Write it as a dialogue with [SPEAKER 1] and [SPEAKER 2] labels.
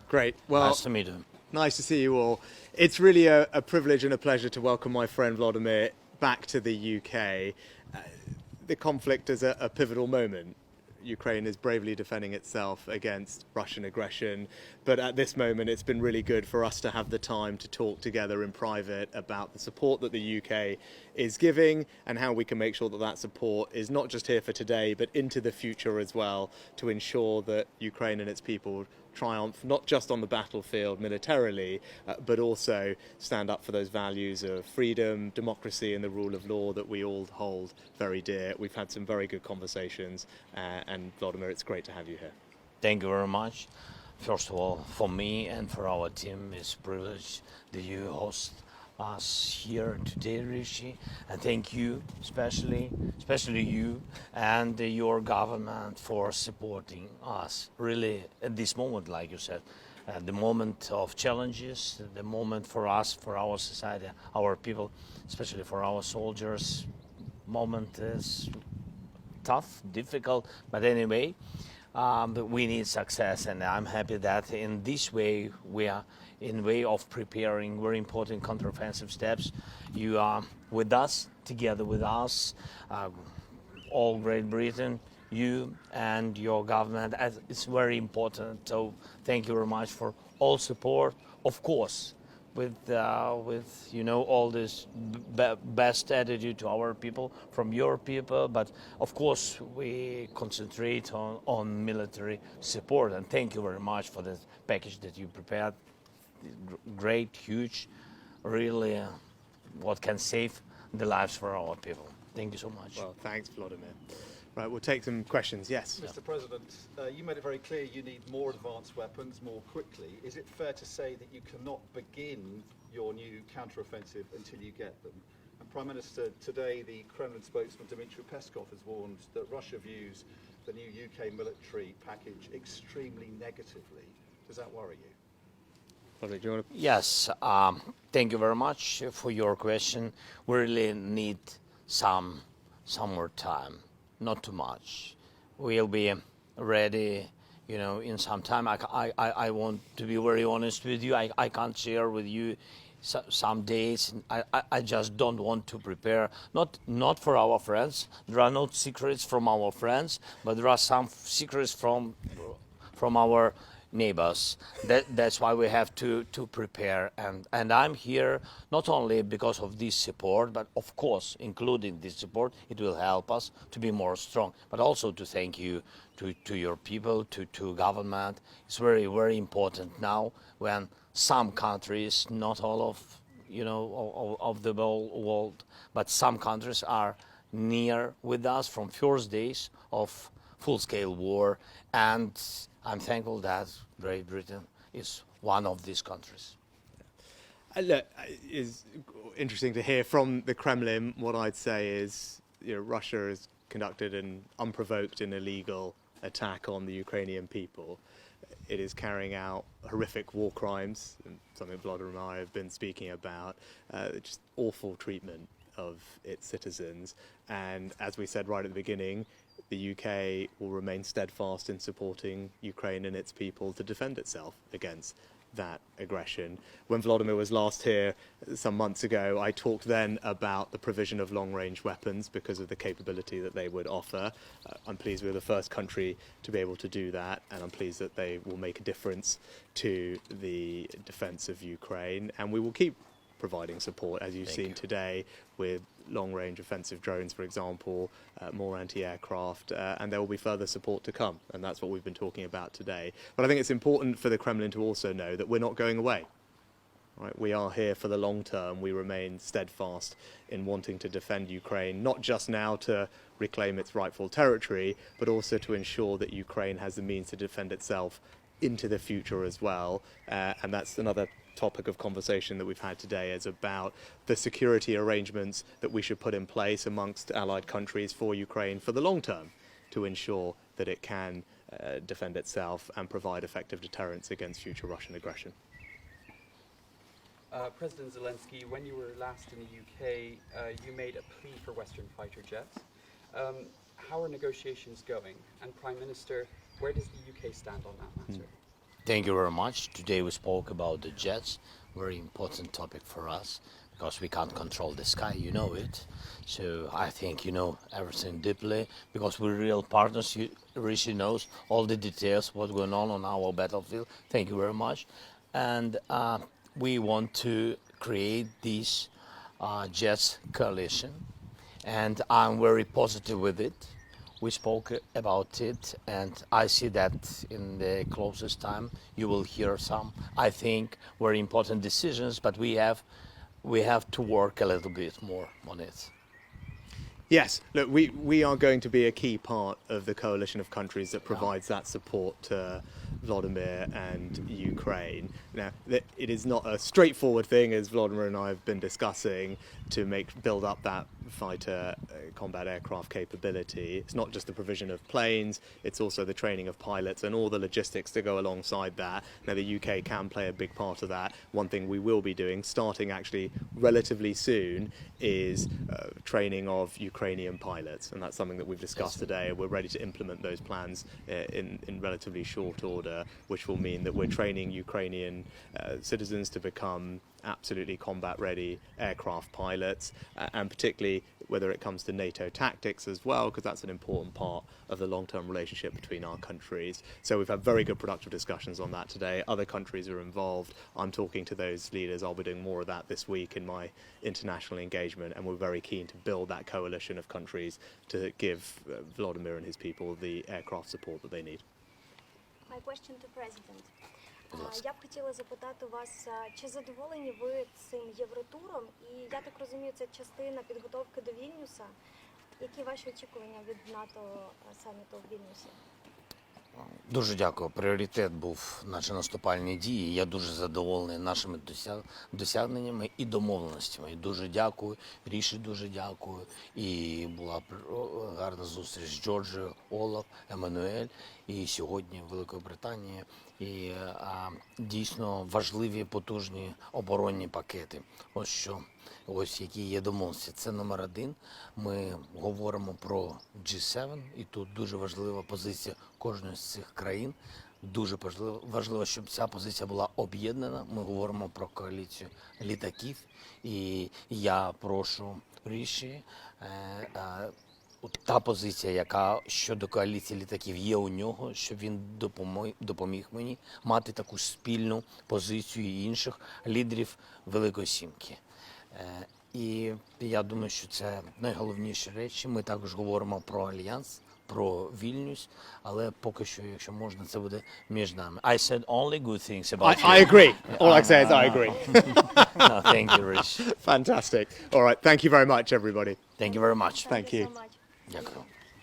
[SPEAKER 1] Great. Well,
[SPEAKER 2] Nice to meet you.
[SPEAKER 1] nice to see you all. It's really a privilege and a pleasure to welcome my friend Volodymyr back to the UK. The conflict is a pivotal moment. Ukraine is bravely defending itself against Russian aggression, but at this moment it's been really good for us to have the time to talk together in private about the support that the UK is giving and how we can make sure that that support is not just here for today but into the future as well, to ensure that Ukraine and its people triumph not just on the battlefield militarily, but also stand up for those values of freedom, democracy and the rule of law that we all hold very dear. We've had some very good conversations, and Volodymyr, it's great to have you here.
[SPEAKER 2] Thank you very much. First of all, for me and for our team, it's a privilege that you host us here today, Rishi. And thank you, especially you and your government for supporting us. Really, at this moment, like you said, the moment of challenges, the moment for us, for our society, our people, especially for our soldiers, moment is tough, difficult, but anyway, we need success, and I'm happy that in this way we are in way of preparing very important counteroffensive steps. You are with us, together with us, all Great Britain, you and your government. It's very important. So thank you very much for all support. Of course, with all this best attitude to our people from your people, but of course we concentrate on military support. And thank you very much for the package that you prepared. Great, huge, really what can save the lives for our people. Thank you so much.
[SPEAKER 1] Well, thanks, Volodymyr. Right, we'll take some questions. Yes.
[SPEAKER 3] Mr. President, you made it very clear you need more advanced weapons more quickly. Is it fair to say that you cannot begin your new counteroffensive until you get them? And Prime Minister, today the Kremlin spokesman Dmitry Peskov has warned that Russia views the new UK military package extremely negatively. Does that worry you?
[SPEAKER 1] Volodymyr, do you want to...
[SPEAKER 2] Yes, thank you very much for your question. We really need some more time, not too much. We'll be ready, in some time. I want to be very honest with you. I can't share with you some days. I just don't want to prepare, not for our friends. There are no secrets from our friends, but there are some secrets from our neighbors. That's why we have to prepare, and I'm here not only because of this support, but of course including this support it will help us to be more strong, but also to thank you to your people, to government. It's very, very important now when some countries, not all of the world, but some countries are near with us from first days of full-scale war, and I'm thankful that Great Britain is one of these countries.
[SPEAKER 1] Look, it's interesting to hear from the Kremlin. What I'd say is, Russia has conducted an unprovoked and illegal attack on the Ukrainian people. It is carrying out horrific war crimes, and something Volodymyr and I have been speaking about, just awful treatment of its citizens. And as we said right at the beginning, the UK will remain steadfast in supporting Ukraine and its people to defend itself against that aggression. When Volodymyr was last here some months ago, I talked then about the provision of long-range weapons because of the capability that they would offer. I'm pleased we're the first country to be able to do that, and I'm pleased that they will make a difference to the defence of Ukraine, and we will keep providing support, as you've seen today, with long-range offensive drones, for example, more anti-aircraft, and there will be further support to come, and that's what we've been talking about today. But I think it's important for the Kremlin to also know that we're not going away. Right? We are here for the long term. We remain steadfast in wanting to defend Ukraine, not just now to reclaim its rightful territory, but also to ensure that Ukraine has the means to defend itself into the future as well, and that's another topic of conversation that we've had today, is about the security arrangements that we should put in place amongst allied countries for Ukraine for the long term to ensure that it can defend itself and provide effective deterrence against future Russian aggression.
[SPEAKER 4] President Zelensky, when you were last in the UK, you made a plea for Western fighter jets. How are negotiations going? And Prime Minister, where does the UK stand on that matter?
[SPEAKER 2] Thank you very much. Today we spoke about the jets, very important topic for us because we can't control the sky, you know it. So I think you know everything deeply because we're real partners. Rishi knows all the details, what's going on our battlefield. Thank you very much. And we want to create this jets coalition, and I'm very positive with it. We spoke about it, and I see that in the closest time you will hear some, I think, very important decisions, but we have to work a little bit more on it.
[SPEAKER 1] Yes, look, we are going to be a key part of the coalition of countries that provides that support to Volodymyr and Ukraine. Now, it is not a straightforward thing, as Volodymyr and I have been discussing, to build up that fighter combat aircraft capability. It's not just the provision of planes, it's also the training of pilots and all the logistics to go alongside that. Now, the UK can play a big part of that. One thing we will be doing, starting actually relatively soon, is training of Ukrainian pilots, and that's something that we've discussed today. We're ready to implement those plans in relatively short order, which will mean that we're training Ukrainian citizens to become absolutely combat-ready aircraft pilots, and particularly whether it comes to NATO tactics as well, because that's an important part of the long-term relationship between our countries. So we've had very good productive discussions on that today. Other countries are involved. I'm talking to those leaders. I'll be doing more of that this week in my international engagement, and we're very keen to build that coalition of countries to give Volodymyr and his people the aircraft support that they need.
[SPEAKER 5] My question to President. Я б хотіла запитати вас, чи задоволені ви цим євротуром? І я так розумію, це частина підготовки до Вільнюса. Які ваші очікування від НАТО саміту в Вільнюсі?
[SPEAKER 2] Дуже дякую. Пріоритет був наші наступальні дії. Я дуже задоволений нашими досягненнями і домовленостями. І дуже дякую, Ріші дуже дякую. І була гарна зустріч з Джорджією, Олаф, Еммануель і сьогодні в Великої Британії. І дійсно важливі, потужні оборонні пакети. Ось які є домовленості. Це номер один. Ми говоримо про G7, і тут дуже важлива позиція кожної з цих країн. Дуже важливо, щоб ця позиція була об'єднана. Ми говоримо про коаліцію літаків. І я прошу Ріші, та позиція, яка щодо коаліції літаків є у нього, щоб він допоміг мені мати таку спільну позицію і інших лідерів Великої Сімки. І я думаю, що це найголовніші речі. Ми також говоримо про Альянс, про Вільнюс, але поки що, якщо можна, це буде між нами. I said only good things about you.
[SPEAKER 1] I agree. All I say is I agree.
[SPEAKER 2] No, thank you, Rich.
[SPEAKER 1] Fantastic. All right. Thank you very much, everybody.
[SPEAKER 2] Thank you very much.
[SPEAKER 1] Thank you.
[SPEAKER 5] So much.
[SPEAKER 2] Дякую.